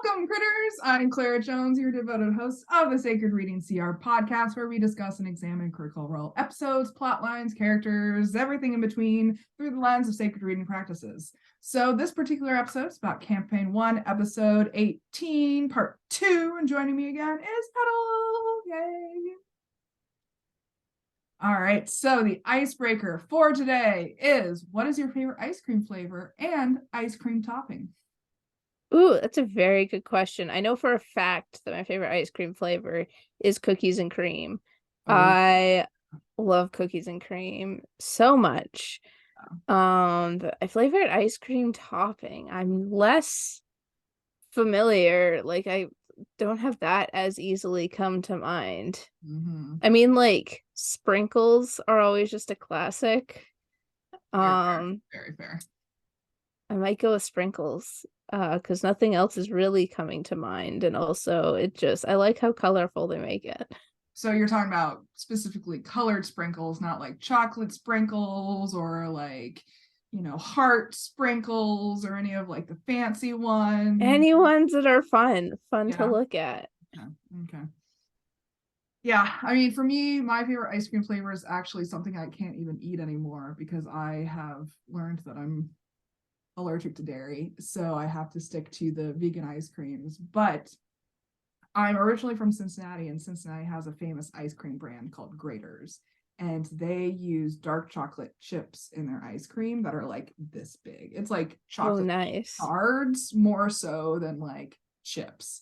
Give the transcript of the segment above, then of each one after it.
Welcome, critters! I'm Clara Jones, your devoted host of the Sacred Reading CR podcast, where we discuss and examine critical role episodes, plot lines, characters, everything in between through the lens of sacred reading practices. So this particular episode is about Campaign 1, Episode 18, Part 2, and joining me again is Petall! Yay! All right, so the icebreaker for today is, what is your favorite ice cream flavor and ice cream topping? Ooh, that's a very good question. I know for a fact that my favorite ice cream flavor is cookies and cream. Oh. I love cookies and cream so much. But my favorite ice cream topping, I'm less familiar. Like, I don't have that as easily come to mind. I mean, like, sprinkles are always just a classic. Very fair. I might go with sprinkles. Because nothing else is really coming to mind, and also I like how colorful they make it. So you're talking about specifically colored sprinkles, not like chocolate sprinkles or like, heart sprinkles or any of like the fancy ones. Any ones that are fun to look at. Okay. Yeah, I mean, for me, my favorite ice cream flavor is actually something I can't even eat anymore because I have learned that I'm allergic to dairy, so I have to stick to the vegan ice creams. But I'm originally from Cincinnati, and Cincinnati has a famous ice cream brand called Grater's, and they use dark chocolate chips in their ice cream that are like this big. It's like chocolate shards more so than like chips.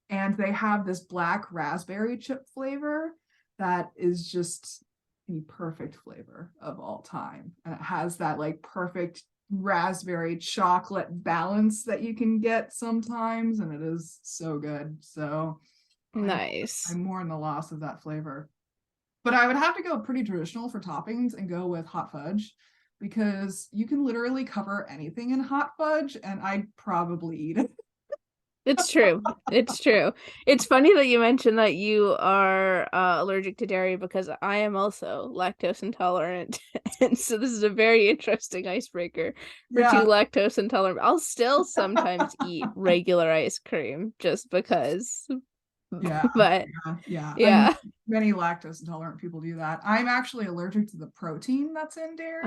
And they have this black raspberry chip flavor that is just the perfect flavor of all time, and it has that like perfect raspberry chocolate balance that you can get sometimes, and it is so good. So nice. I'm more in the loss of that flavor, but I would have to go pretty traditional for toppings and go with hot fudge, because you can literally cover anything in hot fudge and I'd probably eat it. It's true. It's true. It's funny that you mentioned that you are allergic to dairy, because I am also lactose intolerant. And so this is a very interesting icebreaker for two lactose intolerant. I'll still sometimes eat regular ice cream just because. But yeah. Many lactose intolerant people do that. I'm actually allergic to the protein that's in dairy.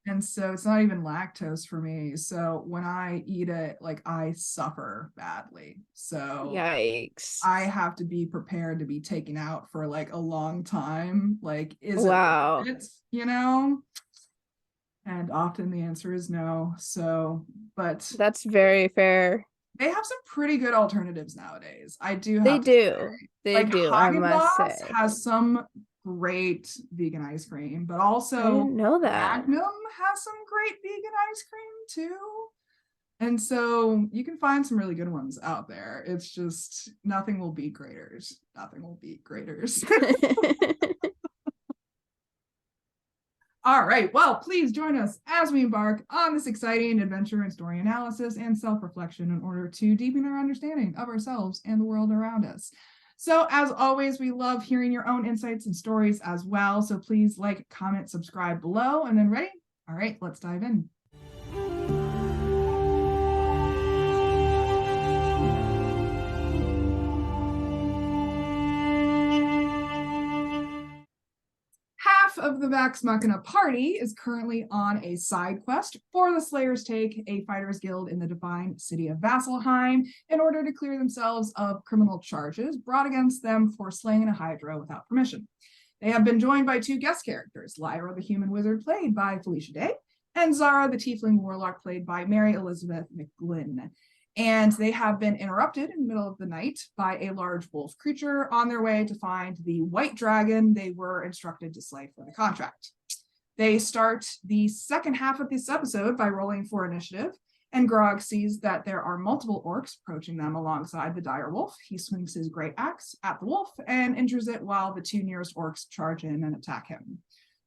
And so it's not even lactose for me. So when I eat it, like, I suffer badly. So yikes. I have to be prepared to be taken out for like a long time. Like, is it worth it, And often the answer is no. So, but that's very fair. They have some pretty good alternatives nowadays. I do. They do. I must say, has some great vegan ice cream, but also I didn't know that Magnum has some great vegan ice cream too. And so you can find some really good ones out there. It's just nothing will beat Grater's. Nothing will beat Grater's. All right, well, please join us as we embark on this exciting adventure in story analysis and self-reflection in order to deepen our understanding of ourselves and the world around us. So as always, we love hearing your own insights and stories as well. So please like, comment, subscribe below, and then ready? All right, let's dive in. Of the Vax Machina party is currently on a side quest for the Slayer's Take, a fighters guild in the divine city of Vasselheim, in order to clear themselves of criminal charges brought against them for slaying a Hydra without permission. They have been joined by two guest characters, Lyra the human wizard played by Felicia Day, and Zara the tiefling warlock played by Mary Elizabeth McGlynn. And they have been interrupted in the middle of the night by a large wolf creature on their way to find the white dragon they were instructed to slay for the contract. They start the second half of this episode by rolling for initiative, and Grog sees that there are multiple orcs approaching them alongside the dire wolf. He swings his great axe at the wolf and injures it while the two nearest orcs charge in and attack him.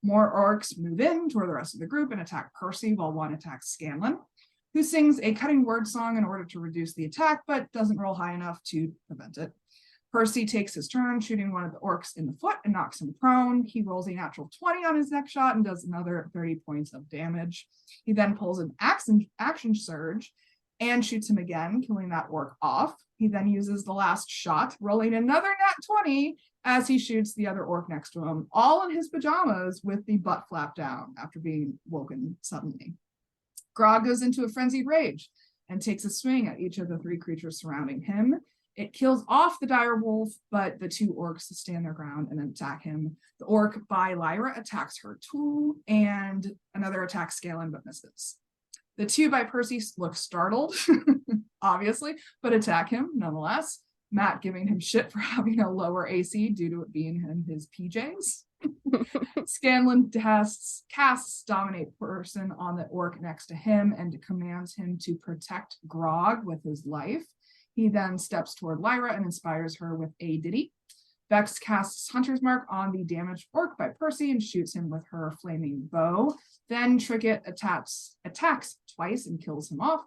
More orcs move in toward the rest of the group and attack Percy, while one attacks Scanlan, who sings a cutting word song in order to reduce the attack, but doesn't roll high enough to prevent it. Percy takes his turn, shooting one of the orcs in the foot and knocks him prone. He rolls a natural 20 on his next shot and does another 30 points of damage. He then pulls an action surge and shoots him again, killing that orc off. He then uses the last shot, rolling another nat 20 as he shoots the other orc next to him, all in his pajamas with the butt flap down after being woken suddenly. Grog goes into a frenzied rage and takes a swing at each of the 3 creatures surrounding him. It kills off the dire wolf, but the 2 orcs stand their ground and attack him. The orc by Lyra attacks her too, and another attacks Scanlan but misses. The 2 by Percy look startled, obviously, but attack him nonetheless. Matt giving him shit for having a lower AC due to it being in his PJs. Scanlan casts Dominate Person on the orc next to him and commands him to protect Grog with his life. He then steps toward Lyra and inspires her with a ditty. Vex casts Hunter's Mark on the damaged orc by Percy and shoots him with her flaming bow. Then Tricket attacks twice and kills him off.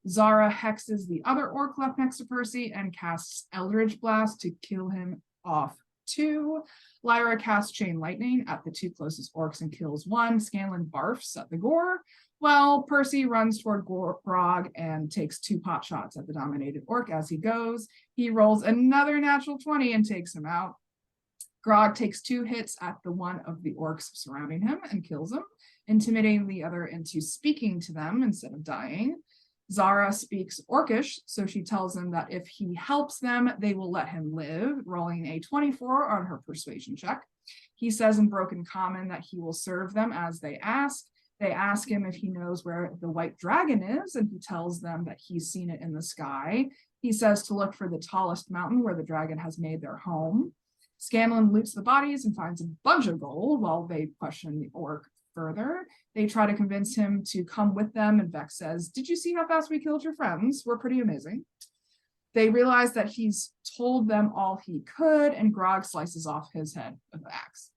Zara hexes the other orc left next to Percy and casts Eldritch Blast to kill him off too. Lyra casts Chain Lightning at the 2 closest orcs and kills one. Scanlan barfs at the gore, while Percy runs toward Grog and takes 2 pot shots at the dominated orc as he goes. He rolls another natural 20 and takes him out. Grog takes 2 hits at the one of the orcs surrounding him and kills him, intimidating the other into speaking to them instead of dying. Zara speaks Orcish, so she tells him that if he helps them, they will let him live, rolling a 24 on her persuasion check. He says in Broken Common that he will serve them as they ask. They ask him if he knows where the white dragon is, and he tells them that he's seen it in the sky. He says to look for the tallest mountain where the dragon has made their home. Scanlan loots the bodies and finds a bunch of gold while they question the orc further. They try to convince him to come with them, and Vex says, "Did you see how fast we killed your friends? We're pretty amazing." They realize that he's told them all he could, and Grog slices off his head with the axe.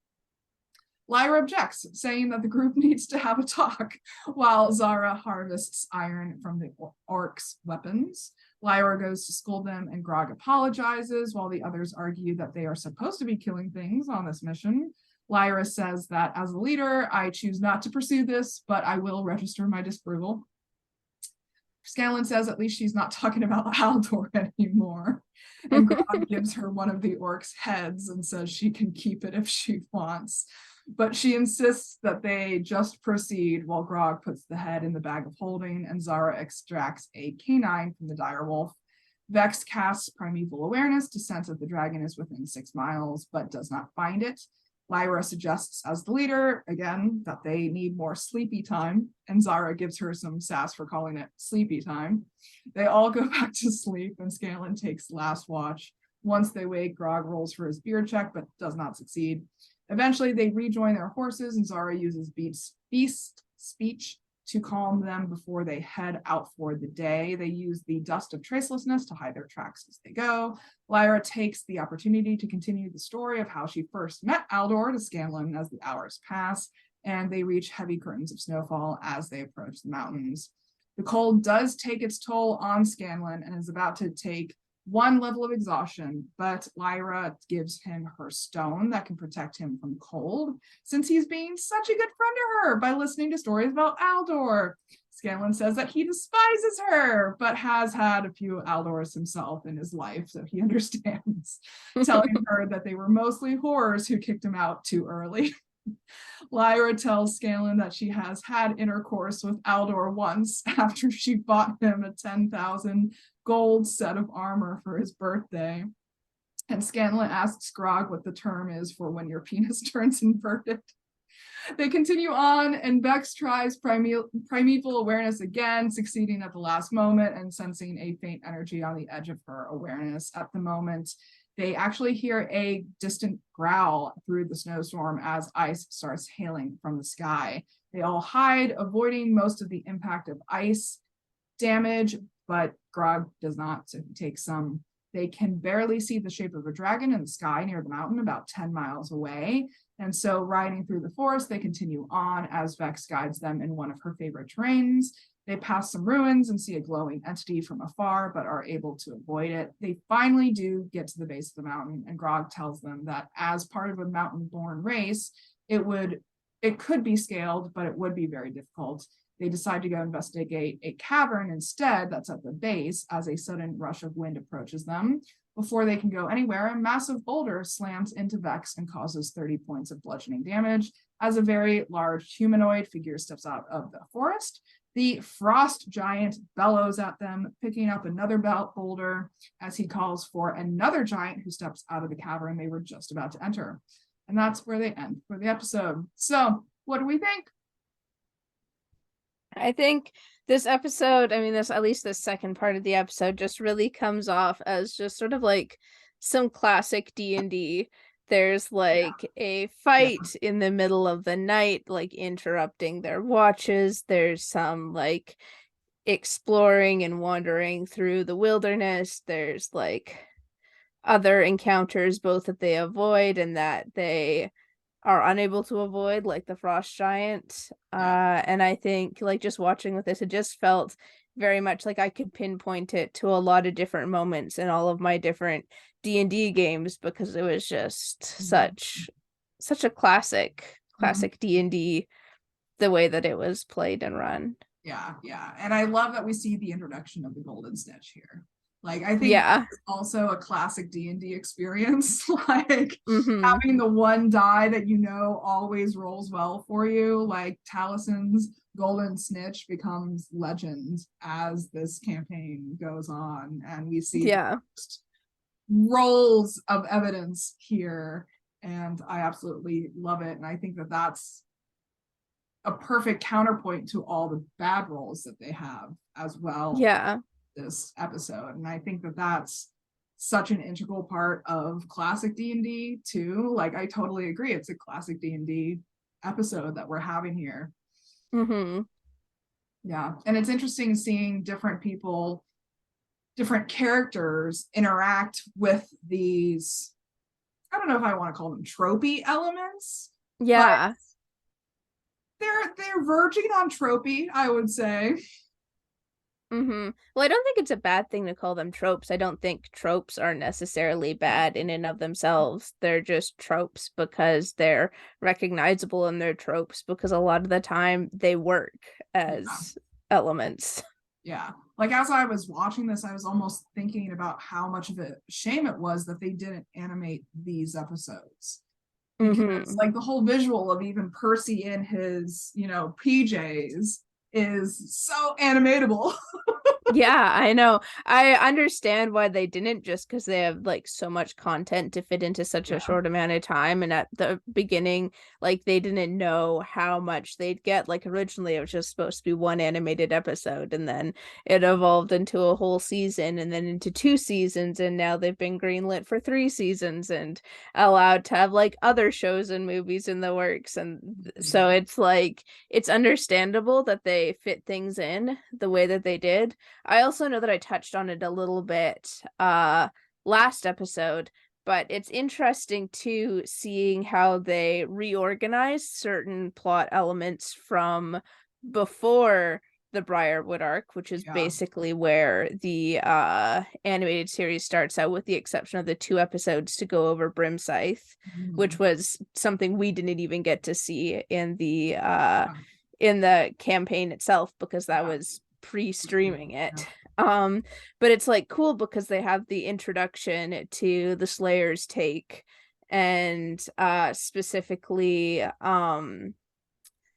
Lyra objects, saying that the group needs to have a talk, while Zara harvests iron from the orcs' weapons. Lyra goes to scold them, and Grog apologizes, while the others argue that they are supposed to be killing things on this mission. Lyra says that as a leader, I choose not to pursue this, but I will register my disapproval. Scanlan says at least she's not talking about Aldor anymore. And Grog gives her one of the orcs' heads and says she can keep it if she wants. But she insists that they just proceed while Grog puts the head in the bag of holding and Zara extracts a canine from the direwolf. Vex casts Primeval Awareness to sense that the dragon is within 6 miles, but does not find it. Lyra suggests as the leader, again, that they need more sleepy time, and Zara gives her some sass for calling it sleepy time. They all go back to sleep, and Scanlan takes last watch. Once they wake, Grog rolls for his beard check, but does not succeed. Eventually, they rejoin their horses, and Zara uses beast speech to calm them before they head out for the day. They use the dust of tracelessness to hide their tracks as they go. Lyra takes the opportunity to continue the story of how she first met Aldor to Scanlan as the hours pass, and they reach heavy curtains of snowfall as they approach the mountains. The cold does take its toll on Scanlan and is about to take 1 level of exhaustion, but Lyra gives him her stone that can protect him from cold, since he's being such a good friend to her by listening to stories about Aldor. Scanlan says that he despises her, but has had a few Aldors himself in his life, so he understands, telling her that they were mostly whores who kicked him out too early. Lyra tells Scanlan that she has had intercourse with Aldor once after she bought him a 10,000 gold set of armor for his birthday. And Scanlan asks Grog what the term is for when your penis turns inverted. They continue on, and Vex tries primeval awareness again, succeeding at the last moment and sensing a faint energy on the edge of her awareness. At the moment, they actually hear a distant growl through the snowstorm as ice starts hailing from the sky. They all hide, avoiding most of the impact of ice damage, but Grog does not, so he takes some. They can barely see the shape of a dragon in the sky near the mountain about 10 miles away. And so riding through the forest, they continue on as Vex guides them in one of her favorite terrains. They pass some ruins and see a glowing entity from afar, but are able to avoid it. They finally do get to the base of the mountain, and Grog tells them that as part of a mountain-born race, it could be scaled, but it would be very difficult. They decide to go investigate a cavern instead that's at the base as a sudden rush of wind approaches them. Before they can go anywhere, a massive boulder slams into Vex and causes 30 points of bludgeoning damage as a very large humanoid figure steps out of the forest. The frost giant bellows at them, picking up another boulder as he calls for another giant who steps out of the cavern they were just about to enter. And that's where they end for the episode. So, what do we think? I think this episode, I mean, this at least the second part of the episode just really comes off as just sort of like some classic D&D. There's like a fight in the middle of the night, like interrupting their watches. There's some like exploring and wandering through the wilderness. There's like other encounters, both that they avoid and that they are unable to avoid, like the frost giant. And I think like just watching with this, it just felt very much like I could pinpoint it to a lot of different moments in all of my different D&D games, because it was just such a classic D&D, the way that it was played and run. Yeah. And I love that we see the introduction of the golden snitch here. Like, I think it's also a classic D&D experience. Like having the one die that always rolls well for you, like Talison's golden snitch becomes legend as this campaign goes on, and we see rolls of evidence here, and I absolutely love it. And I think that that's a perfect counterpoint to all the bad rolls that they have as well. This episode, and I think that that's such an integral part of classic D&D too. Like, I totally agree, it's a classic D&D episode that we're having here. Yeah, and it's interesting seeing different people, different characters interact with these, I don't know if I want to call them tropey elements. They're verging on tropey, I would say. Well, I don't think it's a bad thing to call them tropes. I don't think tropes are necessarily bad in and of themselves. They're just tropes because they're recognizable, and they're tropes because a lot of the time they work as elements. Yeah. Like, as I was watching this, I was almost thinking about how much of a shame it was that they didn't animate these episodes. Because like the whole visual of even Percy in his, PJs is so animatable. Yeah, I know. I understand why they didn't, just because they have like so much content to fit into such a short amount of time. And at the beginning, like they didn't know how much they'd get. Like originally it was just supposed to be one animated episode, and then it evolved into a whole season, and then into 2 seasons, and now they've been greenlit for 3 seasons and allowed to have like other shows and movies in the works. And so it's like, it's understandable that they fit things in the way that they did. I also know that I touched on it a little bit last episode, but it's interesting too seeing how they reorganized certain plot elements from before the Briarwood arc, which is basically where the animated series starts out, with the exception of the 2 episodes to go over Brimscythe, which was something we didn't even get to see in the campaign itself, because that was pre-streaming it. But it's like cool because they have the introduction to the Slayer's take, and specifically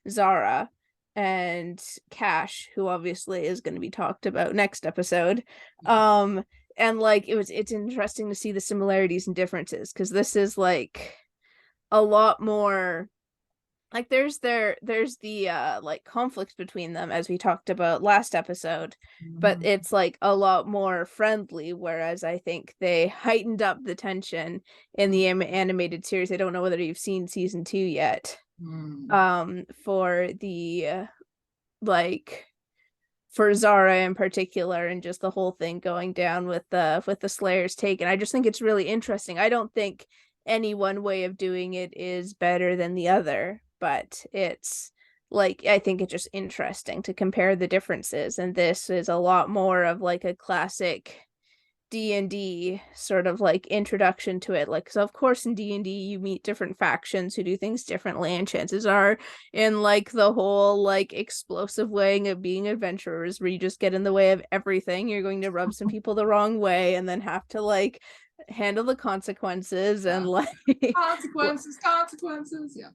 Zara and Cash, who obviously is going to be talked about next episode. And like it's interesting to see the similarities and differences, because this is like a lot more like there's the like conflicts between them, as we talked about last episode, but it's like a lot more friendly, whereas I think they heightened up the tension in the animated series. I don't know whether you've seen season 2 yet. For the like for Zara in particular, and just the whole thing going down with the Slayer's take. And I just think it's really interesting. I don't think any one way of doing it is better than the other, but it's like, I think it's just interesting to compare the differences. And this is a lot more of like a classic D&D sort of like introduction to it. Like, so of course in D&D you meet different factions who do things differently, and chances are in like the whole like explosive way of being adventurers where you just get in the way of everything, you're going to rub some people the wrong way and then have to like handle the consequences and like Consequences, yeah.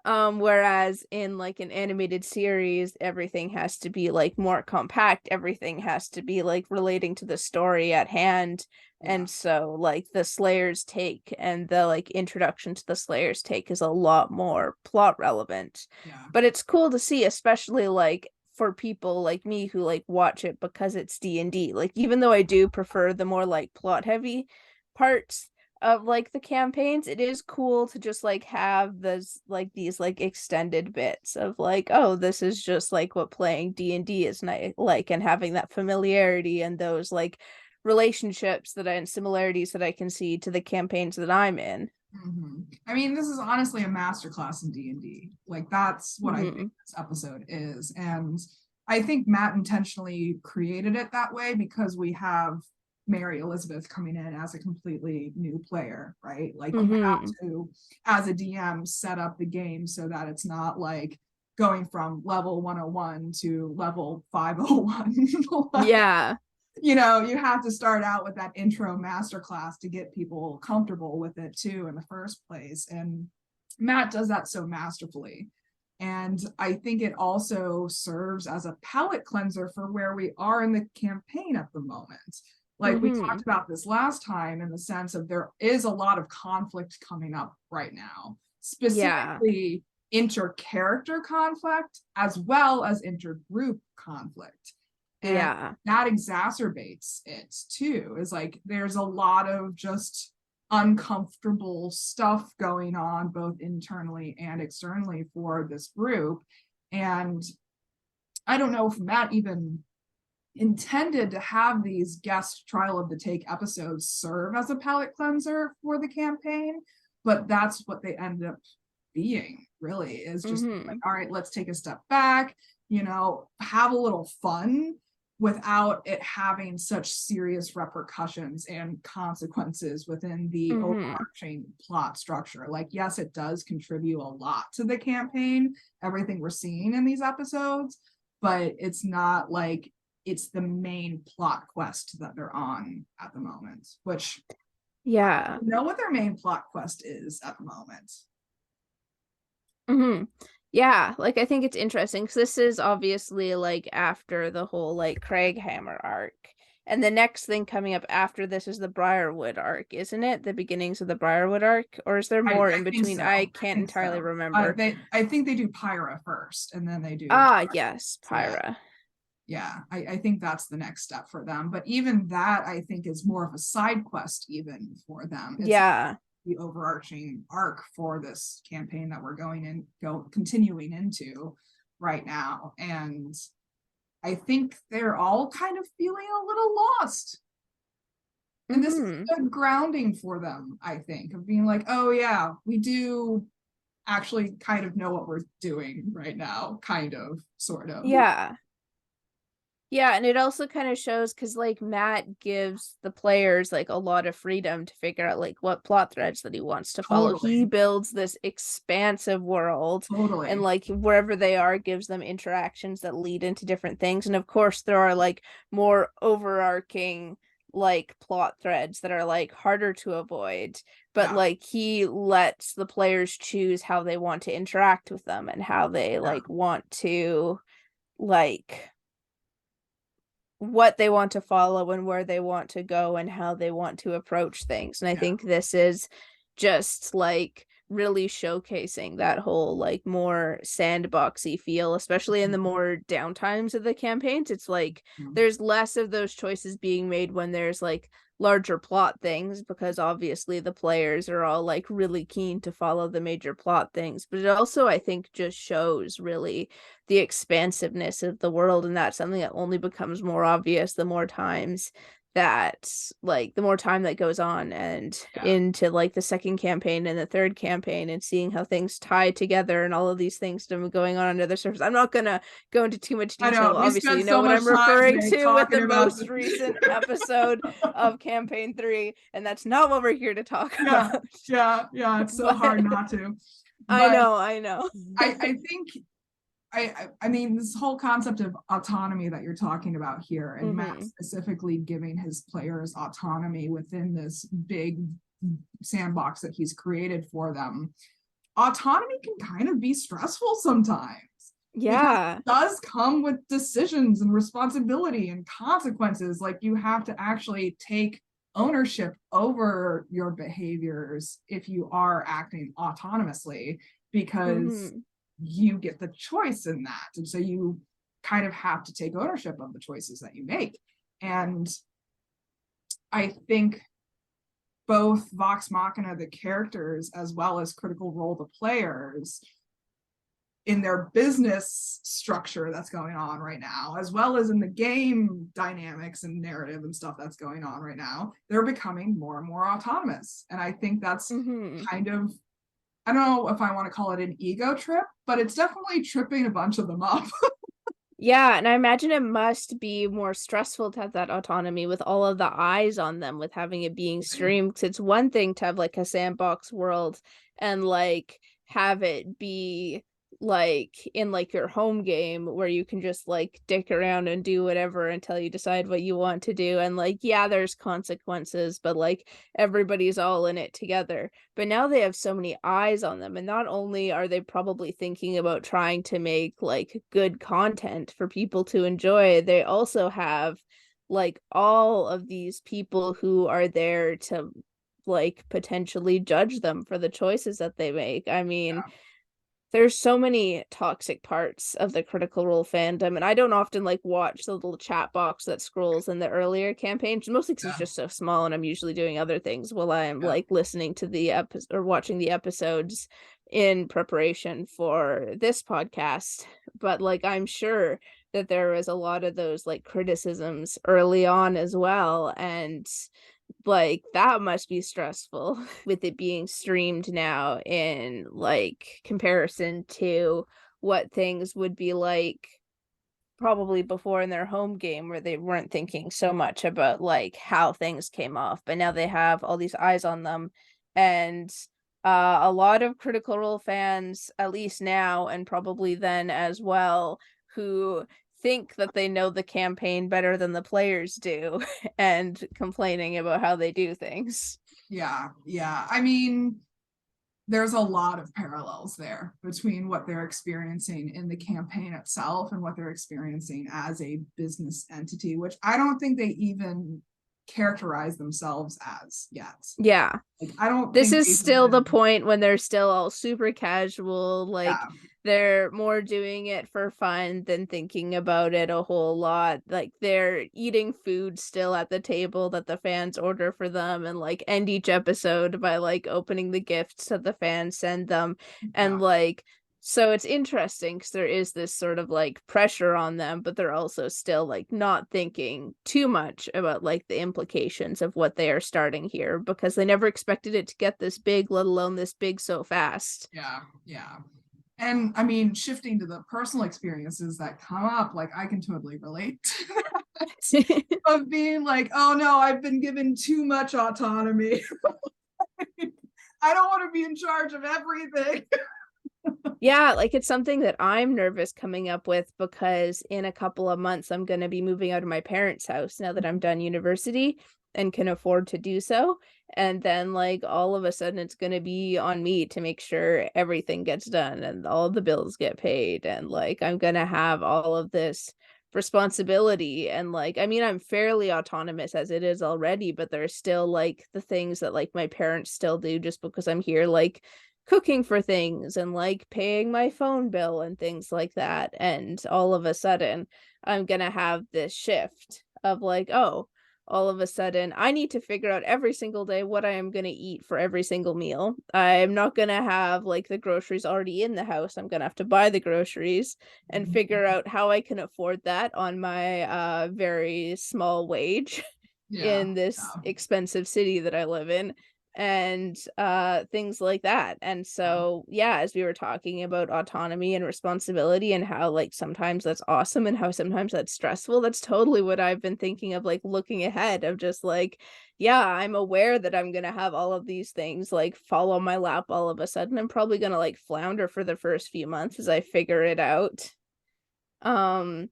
Whereas in like an animated series, everything has to be like more compact, everything has to be like relating to the story at hand. Yeah. And so like the Slayer's take and the like introduction to the Slayer's take is a lot more plot relevant. Yeah. But it's cool to see, especially like for people like me who like watch it because it's D&D. Like even though I do prefer the more like plot heavy parts of like the campaigns, it is cool to just like have those like these like extended bits of like, oh, this is just like what playing D&D is like, and having that familiarity and those like relationships that and similarities that I can see to the campaigns that I'm in. Mm-hmm. I mean, this is honestly a masterclass in D&D. Like that's what I think this episode is. And I think Matt intentionally created it that way because we have Mary Elizabeth coming in as a completely new player, right? Like you have to, as a DM, set up the game so that it's not like going from level 101 to level 501. Yeah. You know, you have to start out with that intro masterclass to get people comfortable with it too in the first place. And Matt does that so masterfully. And I think it also serves as a palate cleanser for where we are in the campaign at the moment. Like we talked about this last time in the sense of there is a lot of conflict coming up right now, specifically inter-character conflict as well as intergroup conflict. And that exacerbates it too. Is like there's a lot of just uncomfortable stuff going on both internally and externally for this group. And I don't know if Matt even intended to have these guest trial of the take episodes serve as a palate cleanser for the campaign, but that's what they end up being, really, is just like, all right, let's take a step back, you know, have a little fun without it having such serious repercussions and consequences within the overarching plot structure. Like, yes, it does contribute a lot to the campaign, everything we're seeing in these episodes, but it's not like it's the main plot quest that they're on at the moment, which I don't know what their main plot quest is at the moment. Yeah, like I think it's interesting because this is obviously like after the whole like Craighammer arc. And the next thing coming up after this is the Briarwood arc, isn't it? The beginnings of the Briarwood arc? Or is there more in between? So. I can't entirely remember. I think they do Pyra first, and then they do yes, Pyra. Yeah, I think that's the next step for them. But even that, I think, is more of a side quest even for them. It's the overarching arc for this campaign that we're continuing into right now. And I think they're all kind of feeling a little lost. And this is a grounding for them, I think, of being like, oh yeah, we do actually kind of know what we're doing right now, kind of, sort of. Yeah, and it also kind of shows because like Matt gives the players like a lot of freedom to figure out like what plot threads that he wants to follow. He builds this expansive world, and like wherever they are gives them interactions that lead into different things. And of course there are like more overarching like plot threads that are like harder to avoid, but like he lets the players choose how they want to interact with them and how they like want to like what they want to follow and where they want to go and how they want to approach things. And I think this is just like really showcasing that whole like more sandboxy feel, especially in the more downtimes of the campaigns. It's like there's less of those choices being made when there's like larger plot things, because obviously the players are all like really keen to follow the major plot things, but it also I think just shows really the expansiveness of the world, and that's something that only becomes more obvious the more times that like the more time that goes on and into like the second campaign and the third campaign and seeing how things tie together and all of these things going on under the surface. I'm not gonna go into too much detail. Obviously, you know what I'm referring to with the most recent episode of campaign 3, and that's not what we're here to talk about. Yeah, it's so hard not to. I know. I think I mean, this whole concept of autonomy that you're talking about here, and Matt specifically giving his players autonomy within this big sandbox that he's created for them. Autonomy can kind of be stressful sometimes. Yeah. It does come with decisions and responsibility and consequences. Like, you have to actually take ownership over your behaviors if you are acting autonomously, because you get the choice in that. And so you kind of have to take ownership of the choices that you make. And I think both Vox Machina, the characters, as well as Critical Role, the players, in their business structure that's going on right now, as well as in the game dynamics and narrative and stuff that's going on right now, they're becoming more and more autonomous. And I think that's kind of, I don't know if I want to call it an ego trip, but it's definitely tripping a bunch of them up. Yeah, and I imagine it must be more stressful to have that autonomy with all of the eyes on them, with having it being streamed. Because it's one thing to have like a sandbox world and like have it be like in like your home game where you can just like dick around and do whatever until you decide what you want to do, and like yeah, there's consequences, but like everybody's all in it together. But now they have so many eyes on them, and not only are they probably thinking about trying to make like good content for people to enjoy, they also have like all of these people who are there to like potentially judge them for the choices that they make. I mean, there's so many toxic parts of the Critical Role fandom, and I don't often like watch the little chat box that scrolls in the earlier campaigns, mostly because it's just so small and I'm usually doing other things while I'm like listening to the episode or watching the episodes in preparation for this podcast. But like, I'm sure that there was a lot of those like criticisms early on as well, and like that must be stressful with it being streamed now in like comparison to what things would be like probably before in their home game, where they weren't thinking so much about like how things came off, but now they have all these eyes on them. And a lot of Critical Role fans, at least now and probably then as well, who think that they know the campaign better than the players do and complaining about how they do things. Yeah. I mean, there's a lot of parallels there between what they're experiencing in the campaign itself and what they're experiencing as a business entity, which I don't think they even characterize themselves as yet. Yeah. Like, I don't This is still the point when they're still all super casual, like they're more doing it for fun than thinking about it a whole lot. Like they're eating food still at the table that the fans order for them, and like end each episode by like opening the gifts that the fans send them. And like, so it's interesting because there is this sort of like pressure on them, but they're also still like not thinking too much about like the implications of what they are starting here, because they never expected it to get this big, let alone this big so fast. Yeah. And I mean, shifting to the personal experiences that come up, like I can totally relate to that. Of being like, oh no, I've been given too much autonomy. I don't want to be in charge of everything. Yeah, like it's something that I'm nervous coming up with, because in a couple of months I'm going to be moving out of my parents' house now that I'm done university and can afford to do so. And then like all of a sudden it's going to be on me to make sure everything gets done and all the bills get paid, and like I'm going to have all of this responsibility. And like, I mean, I'm fairly autonomous as it is already, but there's still like the things that like my parents still do just because I'm here, like cooking for things and like paying my phone bill and things like that. And all of a sudden I'm gonna have this shift of like, oh, all of a sudden I need to figure out every single day what I am gonna eat for every single meal. I'm not gonna have like the groceries already in the house. I'm gonna have to buy the groceries and figure out how I can afford that on my very small wage. Yeah. in this expensive city that I live in, and things like that. And so yeah, as we were talking about autonomy and responsibility and how like sometimes that's awesome and how sometimes that's stressful, that's totally what I've been thinking of, like looking ahead of just like, yeah, I'm aware that I'm gonna have all of these things like fall on my lap all of a sudden. I'm probably gonna like flounder for the first few months as I figure it out. um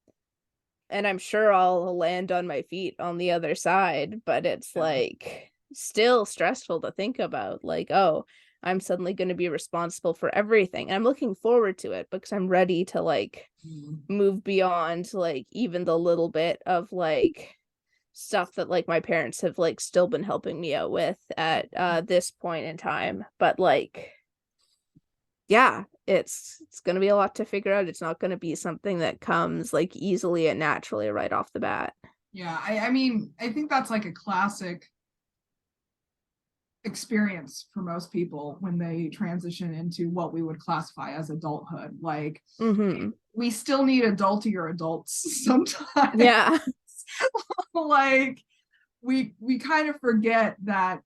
and I'm sure I'll land on my feet on the other side, but it's Yeah. like still stressful to think about. Like, oh, I'm suddenly going to be responsible for everything. And I'm looking forward to it because I'm ready to like Mhm. move beyond like even the little bit of like stuff that like my parents have like still been helping me out with at this point in time. But like, yeah, it's gonna be a lot to figure out. It's not gonna be something that comes like easily and naturally right off the bat. Yeah, I mean, I think that's like a classic experience for most people when they transition into what we would classify as adulthood. Like, Mm-hmm. we still need adultier adults sometimes. Yeah. Like, we kind of forget that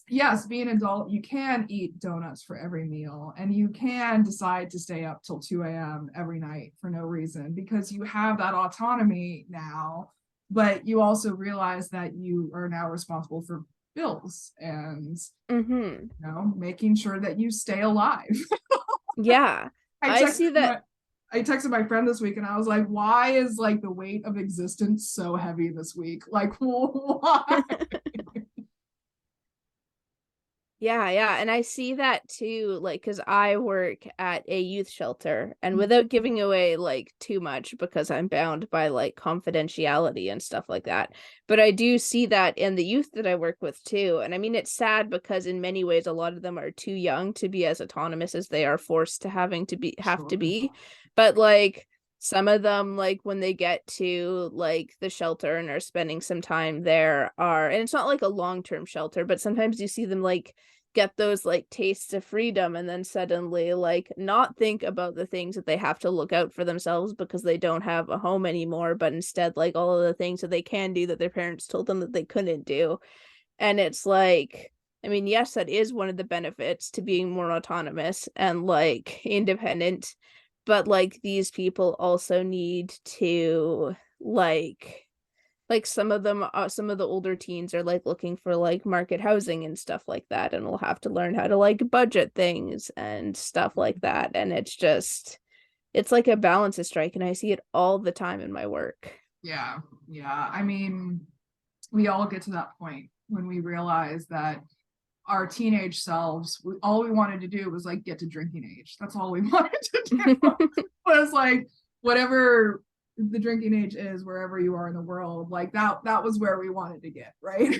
yes, being an adult, you can eat donuts for every meal and you can decide to stay up till 2 a.m. every night for no reason because you have that autonomy now. But you also realize that you are now responsible for bills and, Mm-hmm. making sure that you stay alive. Yeah. I I texted see that. my I texted my friend this week and I was like, why is like the weight of existence so heavy this week? Like, why? Yeah, yeah, and I see that too, like, cause I work at a youth shelter, and without giving away, like, too much because I'm bound by, like, confidentiality and stuff like that, but I do see that in the youth that I work with too, and I mean, it's sad because in many ways, a lot of them are too young to be as autonomous as they are forced to have to Sure. be, but, like, some of them, like, when they get to, like, the shelter and are spending some time there are and it's not like a long-term shelter, but sometimes you see them, like, get those like tastes of freedom and then suddenly like not think about the things that they have to look out for themselves because they don't have a home anymore, but instead like all of the things that they can do that their parents told them that they couldn't do. And it's like, I mean, yes, that is one of the benefits to being more autonomous and like independent, but like these people also need to like some of them some of the older teens are like looking for like market housing and stuff like that and will have to learn how to like budget things and stuff like that, and it's just it's like a balance of strike and I see it all the time in my work. Yeah, yeah. I mean, we all get to that point when we realize that our teenage selves, all we wanted to do was like get to drinking age. That's all we wanted to do. Was like whatever the drinking age is, wherever you are in the world, like that was where we wanted to get, right?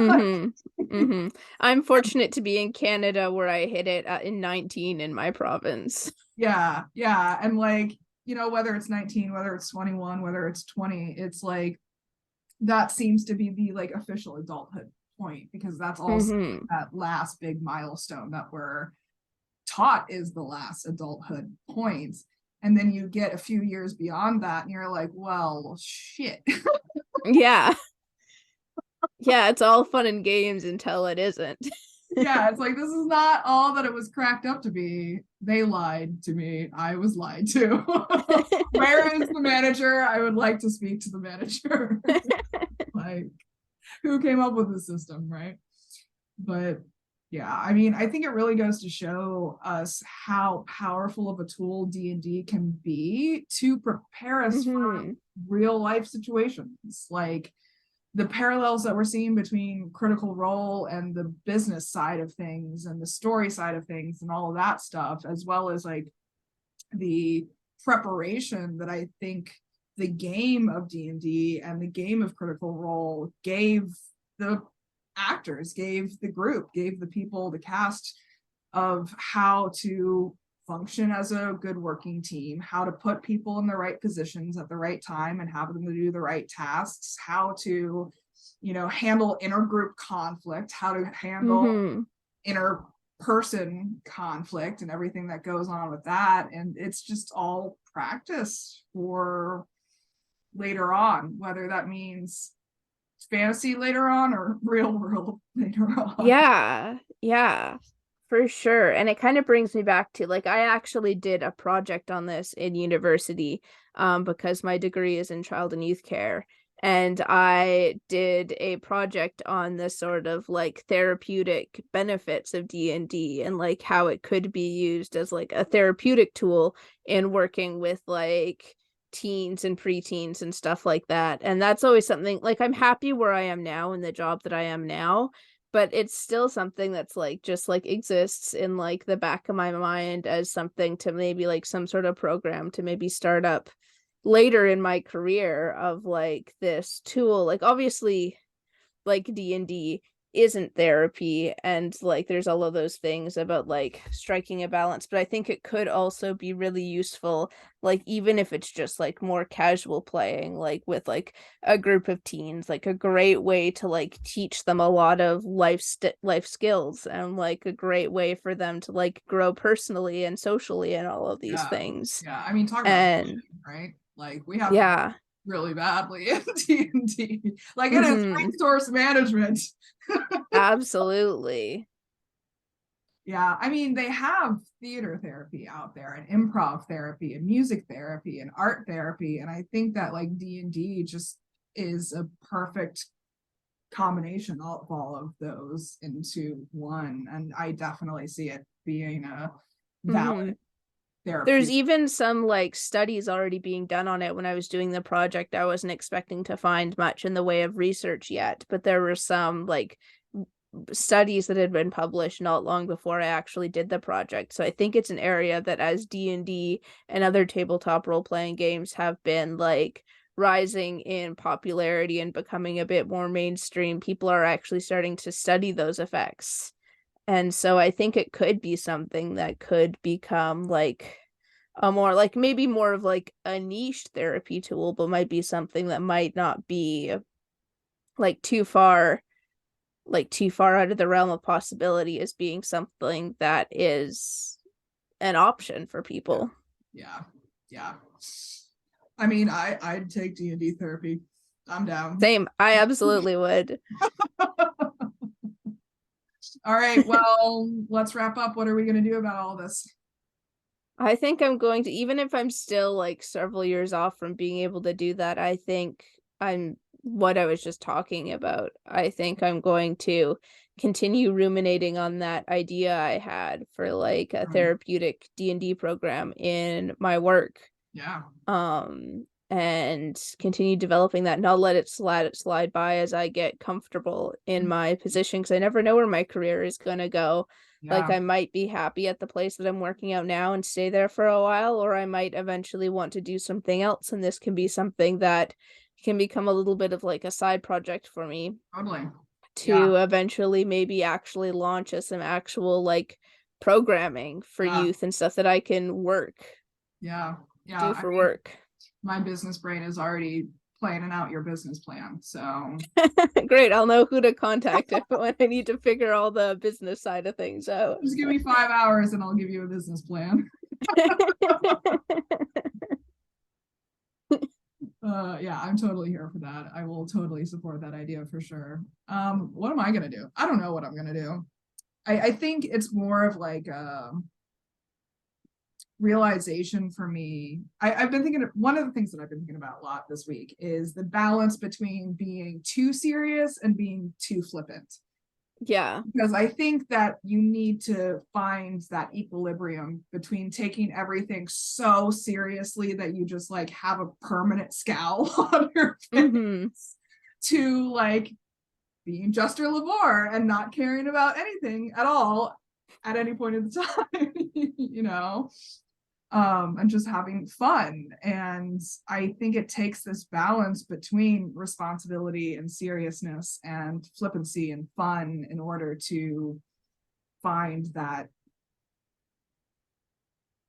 Mm-hmm. Mm-hmm. I'm fortunate to be in Canada where I hit it in 19 in my province. Yeah, yeah. And like, whether it's 19, whether it's 21, whether it's 20, it's like that seems to be the like official adulthood point because that's also Mm-hmm. that last big milestone that we're taught is the last adulthood point. And then you get a few years beyond that and you're like, well, shit. Yeah. Yeah, it's all fun and games until it isn't. Yeah, it's like this is not all that it was cracked up to be. They lied to me. I was lied to. Where is the manager? I would like to speak to the manager. Like, who came up with the system, right? But yeah, I mean, I think it really goes to show us how powerful of a tool D&D can be to prepare us for Mm-hmm. real life situations. Like the parallels that we're seeing between Critical Role and the business side of things and the story side of things and all of that stuff, as well as like the preparation that I think the game of D&D and the game of Critical Role gave the actors, gave the group, gave the people, the cast of how to function as a good working team, how to put people in the right positions at the right time and have them to do the right tasks, how to, handle intergroup conflict, how to handle Mm-hmm. interperson conflict and everything that goes on with that. And it's just all practice for later on, whether that means fantasy later on or real world later on. Yeah, for sure. And it kind of brings me back to like I actually did a project on this in university because my degree is in child and youth care. And I did a project on the sort of like therapeutic benefits of D&D and like how it could be used as like a therapeutic tool in working with like teens and preteens and stuff like that. And that's always something like I'm happy where I am now in the job that I am now, but it's still something that's like just like exists in like the back of my mind as something to maybe like some sort of program to maybe start up later in my career of like this tool. Like obviously like D&D isn't therapy and like there's all of those things about like striking a balance, but I think it could also be really useful, like even if it's just like more casual playing like with like a group of teens, like a great way to like teach them a lot of life skills and like a great way for them to like grow personally and socially and all of these Yeah. things. Yeah. I mean, talk about And bullying, right? Like we have yeah. really badly in D&D. Like it is Hmm. resource management. Absolutely. Yeah, I mean, they have theater therapy out there and improv therapy and music therapy and art therapy. And I think that like D&D just is a perfect combination of all of those into one. And I definitely see it being a Hmm. valid There's therapeutic. even some like studies already being done on it. When I was doing the project, I wasn't expecting to find much in the way of research yet, but there were some like studies that had been published not long before I actually did the project. So I think it's an area that as D&D and other tabletop role-playing games have been like rising in popularity and becoming a bit more mainstream, people are actually starting to study those effects. And so I think it could be something that could become like a more like maybe more of like a niche therapy tool, but might be something that might not be like too far out of the realm of possibility as being something that is an option for Yeah, people. yeah, yeah. I mean, I'd take D&D therapy. I'm down. Same, I absolutely would. All right, well, let's wrap up. What are we going to do about all this? I think I'm going to, even if I'm still like several years off from being able to do that, I think I'm what I was just talking about. I think I'm going to continue ruminating on that idea I had for like a therapeutic D&D program in my work. Yeah. And continue developing that, and I'll let it slide by as I get comfortable in my position, because I never know where my career is gonna go. Like Yeah, I might be happy at the place that I'm working out now and stay there for a while, or I might eventually want to do something else, and this can be something that can become a little bit of like a side project for me totally. Yeah, to eventually maybe actually launch as some actual like programming for yeah, youth and stuff that I can yeah, yeah. do I for mean, work. my business brain is already planning out your business plan. So Great, I'll know who to contact if when I need to figure all the business side of things out. just give me 5 hours and I'll give you a business plan. Yeah, I'm totally here for that. I will totally support that idea for sure. What am I gonna do? I don't know what I'm gonna do. I think it's more of like a realization for me. I've been thinking of one of the things that I've been thinking about a lot this week is the balance between being too serious and being too flippant. Yeah. Because I think that you need to find that equilibrium between taking everything so seriously that you just like have a permanent scowl on your Mm-hmm. face to like being Juster Labor and not caring about anything at all at any point in the time, you know, and just having fun. And I think it takes this balance between responsibility and seriousness and flippancy and fun in order to find that,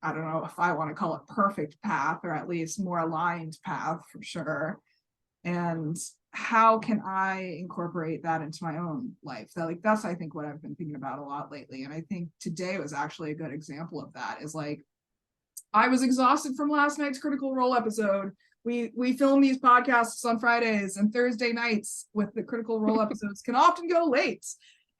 I don't know if I want to call it perfect path, or at least more aligned path for sure. And how can I incorporate that into my own life? That like that's I think what I've been thinking about a lot lately. And I think today was actually a good example of that. Is like I was exhausted from last night's Critical Role episode. we film these podcasts on Fridays, and Thursday nights with the Critical Role episodes can often go late.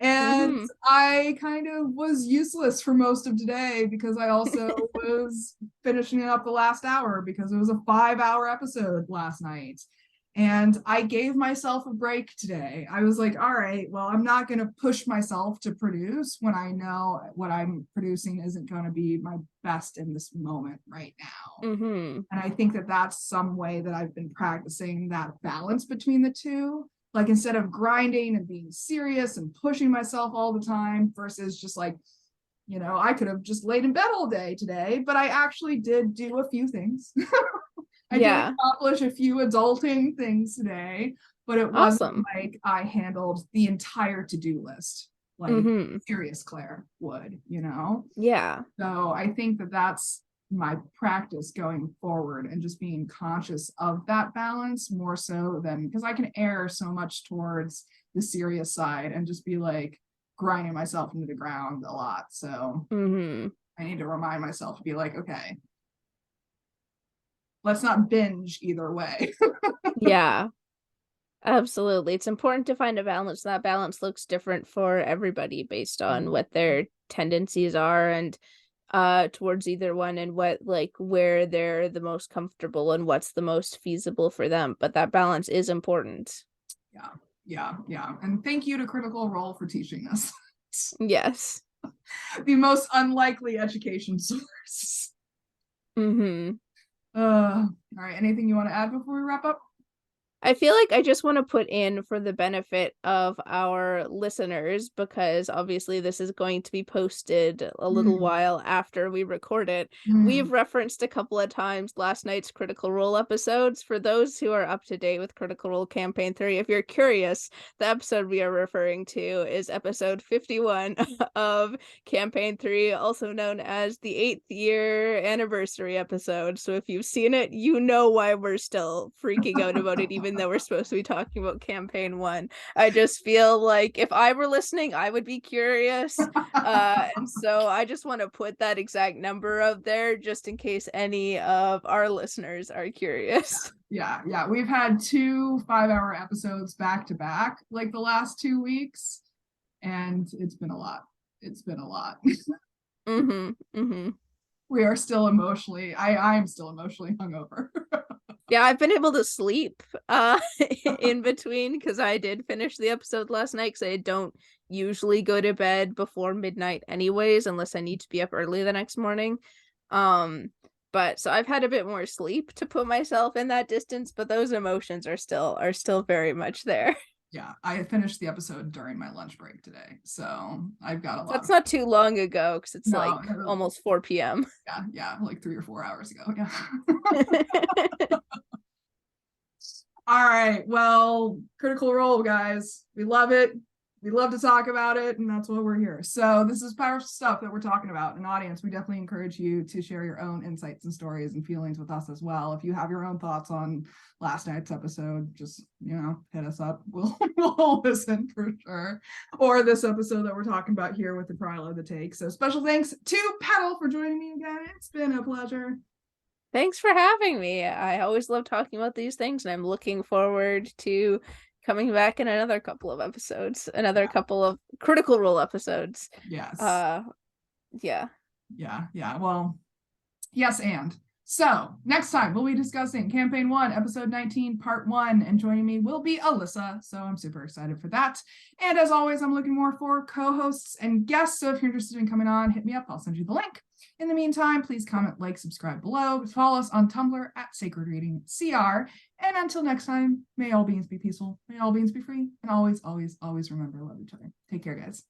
And I kind of was useless for most of today because I also was finishing up the last hour because it was a 5-hour episode last night. And I gave myself a break today. I was like, all right, well, I'm not going to push myself to produce when I know what I'm producing isn't going to be my best in this moment right now. And I think that that's some way that I've been practicing that balance between the two. Like, instead of grinding and being serious and pushing myself all the time versus just like, you know, I could have just laid in bed all day today, but I actually did do a few things. I did accomplish a few adulting things today, but it wasn't like I handled the entire to-do list like serious Claire would, you know? Yeah. So I think that that's my practice going forward, and just being conscious of that balance more so than, because I can err so much towards the serious side and just be like grinding myself into the ground a lot. So I need to remind myself to be like, okay, let's not binge either way. Yeah, absolutely. It's important to find a balance. That balance looks different for everybody based on what their tendencies are and towards either one, and what, like, where they're the most comfortable and what's the most feasible for them. But that balance is important. Yeah. And thank you to Critical Role for teaching us. Yes. The most unlikely education source. All right, anything you want to add before we wrap up? I feel like I just want to put in, for the benefit of our listeners, because obviously this is going to be posted a little while after we record it. We've referenced a couple of times last night's Critical Role episodes. For those who are up to date with Critical Role Campaign 3, if you're curious, the episode we are referring to is episode 51 of Campaign 3, also known as the 8th year anniversary episode. So if you've seen it, you know why we're still freaking out about it, even though we're supposed to be talking about Campaign 1. I just feel like if I were listening, I would be curious. And so I just want to put that exact number up there just in case any of our listeners are curious. Yeah. We've had 2 5-hour episodes back to back, like the last 2 weeks, and it's been a lot. We are still emotionally, I'm still emotionally hungover. Yeah, I've been able to sleep in between, because I did finish the episode last night, because I don't usually go to bed before midnight anyways, unless I need to be up early the next morning. But so I've had a bit more sleep to put myself in that distance, but those emotions are still very much there. Yeah, I finished the episode during my lunch break today, so I've got a lot. That's not too long ago, because it's like almost 4 p.m. Yeah, like 3 or 4 hours ago. Yeah. All right, well, Critical Role, guys, we love it. We love to talk about it, and that's why we're here. So this is powerful stuff that we're talking about. An audience, we definitely encourage you to share your own insights and stories and feelings with us as well. If you have your own thoughts on last night's episode, just, you know, hit us up. We'll listen for sure. Or this episode that we're talking about here with the trial of the take. So special thanks to Petall for joining me again. It's been a pleasure. Thanks for having me. I always love talking about these things, and I'm looking forward to coming back in another couple of episodes, another couple of Critical Role episodes. Yes. Yeah. Well, yes, and so next time we'll be discussing Campaign 1, Episode 19, Part 1, and joining me will be Alyssa, so I'm super excited for that. And as always, I'm looking more for co-hosts and guests, so if you're interested in coming on, hit me up. I'll send you the link. In the meantime, please comment, like, subscribe below, follow us on Tumblr at Sacred Reading CR, and until next time, may all beings be peaceful, may all beings be free, and always, always, always remember to love each other. Take care, guys.